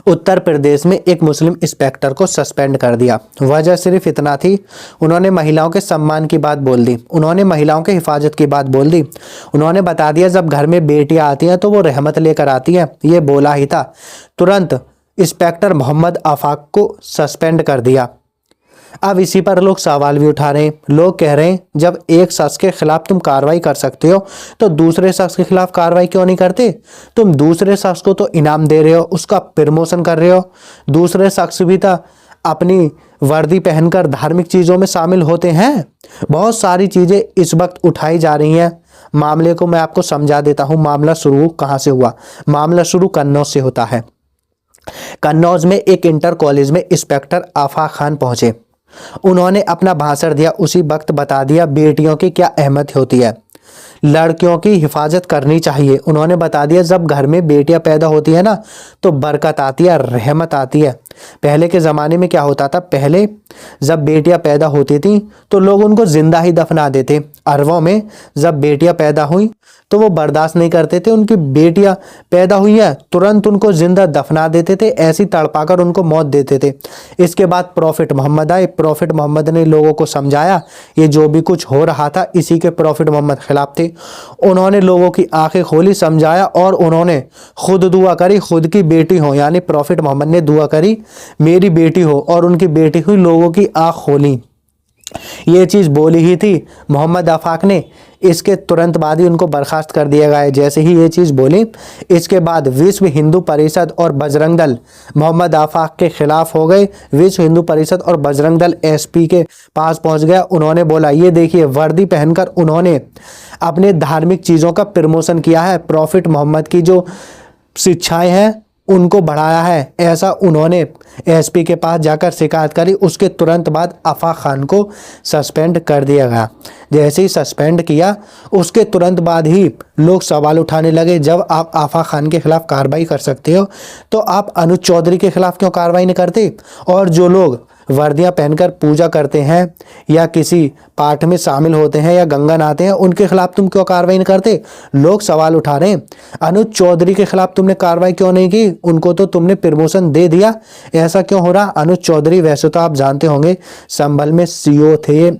उत्तर प्रदेश में एक मुस्लिम इंस्पेक्टर को सस्पेंड कर दिया। वजह सिर्फ इतना थी, उन्होंने महिलाओं के सम्मान की बात बोल दी, उन्होंने महिलाओं के हिफाजत की बात बोल दी। उन्होंने बता दिया जब घर में बेटियां आती हैं तो वो रहमत लेकर आती हैं, ये बोला ही था। तुरंत इंस्पेक्टर मोहम्मद आफाक को सस्पेंड कर दिया। अब इसी पर लोग सवाल भी उठा रहे हैं। लोग कह रहे हैं जब एक शख्स के खिलाफ तुम कार्रवाई कर सकते हो तो दूसरे शख्स के खिलाफ कार्रवाई क्यों नहीं करते? तुम दूसरे शख्स को तो इनाम दे रहे हो, उसका प्रमोशन कर रहे हो। दूसरे शख्स भी तो अपनी वर्दी पहनकर धार्मिक चीज़ों में शामिल होते हैं। बहुत सारी चीज़ें इस वक्त उठाई जा रही हैं। मामले को मैं आपको समझा देता हूँ। मामला शुरू कहाँ से हुआ? मामला शुरू कन्नौज से होता है। कन्नौज में एक इंटर कॉलेज में इंस्पेक्टर आफाक खान पहुंचे। उन्होंने अपना भाषण दिया। उसी वक्त बता दिया बेटियों की क्या अहमियत होती है, लड़कियों की हिफाजत करनी चाहिए। उन्होंने बता दिया जब घर में बेटियां पैदा होती है ना तो बरकत आती है, रहमत आती है। पहले के ज़माने में क्या होता था, पहले जब बेटियां पैदा होती थी तो लोग उनको जिंदा ही दफना देते। अरबों में जब बेटियां पैदा हुई तो वो बर्दाश्त नहीं करते थे, उनकी बेटियां पैदा हुई है तुरंत उनको जिंदा दफना देते थे, ऐसी तड़पाकर उनको मौत देते थे। इसके बाद प्रॉफिट मोहम्मद आए। प्रॉफिट मोहम्मद ने लोगों को समझाया, ये जो भी कुछ हो रहा था इसी के प्रॉफिट मोहम्मद खिलाफ थे। उन्होंने लोगों की आंखें खोली, समझाया और उन्होंने खुद दुआ करी, खुद की बेटी हो यानी प्रॉफिट मोहम्मद ने दुआ करी मेरी बेटी हो, और उनकी बेटी हुई, लोगों की आंख खोली। ये चीज़ बोली ही थी मोहम्मद आफाक ने। इसके तुरंत बाद ही उनको बर्खास्त कर दिया गया। जैसे ही ये चीज़ बोली इसके बाद विश्व हिंदू परिषद और बजरंग दल मोहम्मद आफाक के खिलाफ हो गए। विश्व हिंदू परिषद और बजरंग दल एसपी के पास पहुंच गया। उन्होंने बोला ये देखिए वर्दी पहनकर उन्होंने अपने धार्मिक चीज़ों का प्रमोशन किया है, प्रॉफिट मोहम्मद की जो शिक्षाएं हैं उनको बढ़ाया है, ऐसा उन्होंने एसपी के पास जाकर शिकायत करी। उसके तुरंत बाद आफाक खान को सस्पेंड कर दिया गया। जैसे ही सस्पेंड किया उसके तुरंत बाद ही लोग सवाल उठाने लगे, जब आप आफाक खान के खिलाफ कार्रवाई कर सकते हो तो आप अनुज चौधरी के खिलाफ क्यों कार्रवाई नहीं करते? और जो लोग वर्दियां पहनकर पूजा करते हैं या किसी पाठ में शामिल होते हैं या गंगा नहाते हैं उनके खिलाफ तुम क्यों कार्रवाई नहीं करते? लोग सवाल उठा रहे हैं। अनुज चौधरी के खिलाफ तुमने कार्रवाई क्यों नहीं की? उनको तो तुमने प्रमोशन दे दिया, ऐसा क्यों हो रहा? अनुज चौधरी वैसे तो आप जानते होंगे संभल में सीओ थे।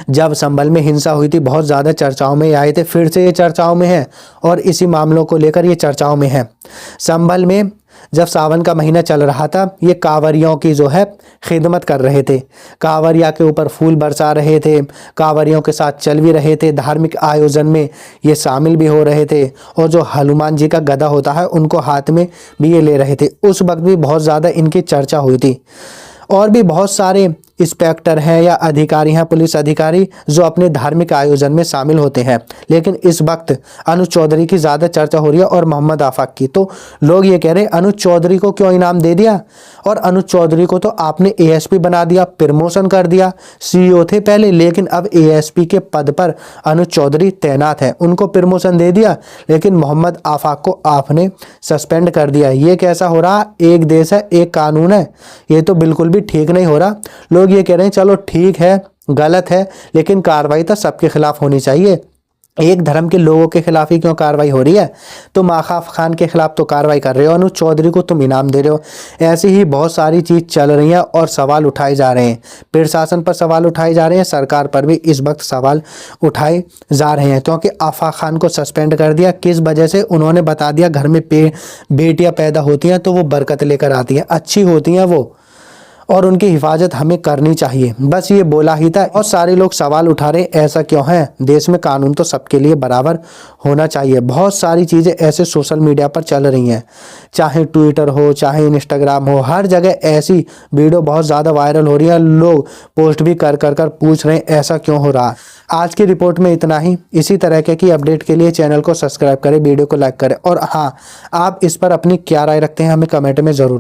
जब संभल में हिंसा हुई थी बहुत ज़्यादा चर्चाओं में आए थे, फिर से ये चर्चाओं में है और इसी मामलों को लेकर ये चर्चाओं में है। संभल में जब सावन का महीना चल रहा था ये कांवरियों की जो है खिदमत कर रहे थे, कांवरिया के ऊपर फूल बरसा रहे थे, कांवरियों के साथ चल भी रहे थे, धार्मिक आयोजन में ये शामिल भी हो रहे थे और जो हनुमान जी का गदा होता है उनको हाथ में भी ये ले रहे थे। उस वक्त भी बहुत ज़्यादा इनकी चर्चा हुई थी। और भी बहुत सारे इंस्पेक्टर हैं या अधिकारी हैं, पुलिस अधिकारी जो अपने धार्मिक आयोजन में शामिल होते हैं, लेकिन इस वक्त अनुज चौधरी की ज़्यादा चर्चा हो रही है और मोहम्मद आफाक की। तो लोग ये कह रहे हैं अनुज चौधरी को क्यों इनाम दे दिया? और अनुज चौधरी को तो आपने एएसपी बना दिया, प्रमोशन कर दिया, सीईओ थे पहले लेकिन अब एएसपी के पद पर अनुज चौधरी तैनात है, उनको प्रमोशन दे दिया, लेकिन मोहम्मद आफाक को आपने सस्पेंड कर दिया। ये कैसा हो रहा? एक देश है एक कानून है, ये तो बिल्कुल भी ठीक नहीं हो रहा। लोग ये कह रहे हैं चलो ठीक है गलत है लेकिन कार्रवाई तो सबके खिलाफ होनी चाहिए, एक धर्म के लोगों के खिलाफ ही क्यों कार्रवाई हो रही है? तुम आफाक खान के खिलाफ तो कार्रवाई कर रहे हो, अनुज चौधरी को तुम इनाम दे रहे हो। ऐसी ही बहुत सारी चीज़ चल रही हैं और सवाल उठाए जा रहे हैं। प्रशासन पर सवाल उठाए जा रहे हैं, सरकार पर भी इस वक्त सवाल उठाए जा रहे हैं क्योंकि आफाक खान को सस्पेंड कर दिया। किस वजह से? उन्होंने बता दिया घर में बेटियाँ पैदा होती हैं तो वो बरकत लेकर आती हैं, अच्छी होती हैं वो और उनकी हिफाजत हमें करनी चाहिए, बस ये बोला ही था। और सारे लोग सवाल उठा रहे ऐसा क्यों है? देश में कानून तो सबके लिए बराबर होना चाहिए। बहुत सारी चीज़ें ऐसे सोशल मीडिया पर चल रही हैं, चाहे ट्विटर हो चाहे इंस्टाग्राम हो, हर जगह ऐसी वीडियो बहुत ज़्यादा वायरल हो रही है। लोग पोस्ट भी कर पूछ रहे हैं ऐसा क्यों हो रहा। आज की रिपोर्ट में इतना ही। इसी तरह की अपडेट के लिए चैनल को सब्सक्राइब करें, वीडियो को लाइक करें और हाँ, आप इस पर अपनी क्या राय रखते हैं हमें कमेंट में ज़रूर